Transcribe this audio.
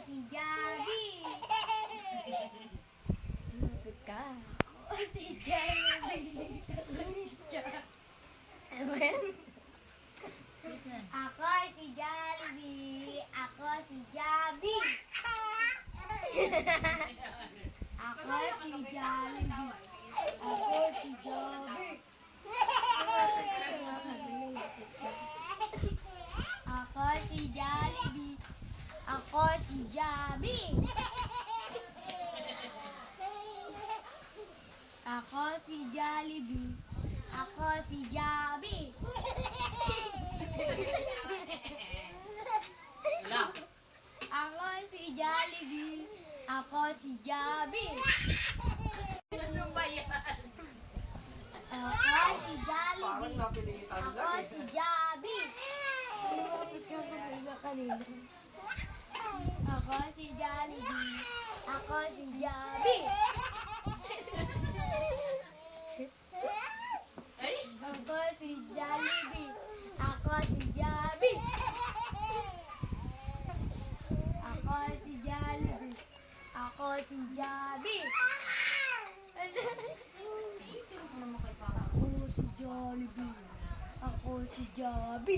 si Javi. Lupit ka. Ako si Javi. Ano yan? Ako si Jollibee. Ako si Javi. Ako si Jollibee. Ako si Javi. Ako si Jollibee. Ako si Javi. Ako si Jollibee. Ako si Javi. Ako si Jollibee. Ako si Javi. Ano ba yan? Ako si Parang Jollibee. napilitan Ako lang si eh. Javi. Lupit ka kanina kanina. Ako si Jollibee. Ako si Javi. Ay! Ako si Jollibee. Ako si Javi. Ako si Jollibee. Ako si Javi. Ako si Jollibee. Ako si Javi.